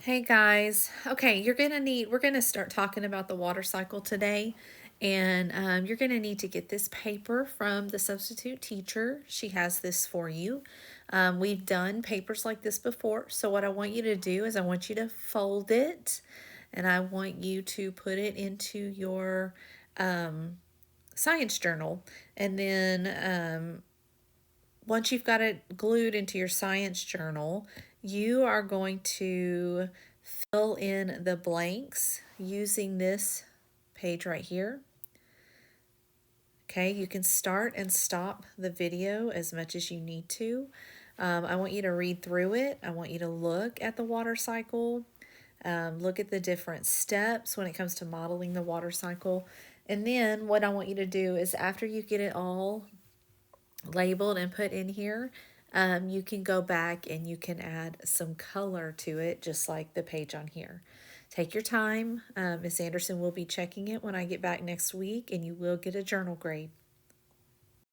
Hey guys. Okay, we're gonna start talking about the water cycle today. And you're gonna need to get this paper from the substitute teacher. She has this for you. We've done papers like this before. So what I want you to do is I want you to fold it and I want you to put it into your science journal. And then once you've got it glued into your science journal, you are going to fill in the blanks using this page right here. Okay, you can start and stop the video as much as you need to. I want you to read through it. I want you to look at the water cycle, look at the different steps when it comes to modeling the water cycle. And then what I want you to do is after you get it all labeled and put in here, you can go back and you can add some color to it, just like the page on here. Take your time. Miss Anderson will be checking it when I get back next week, and you will get a journal grade.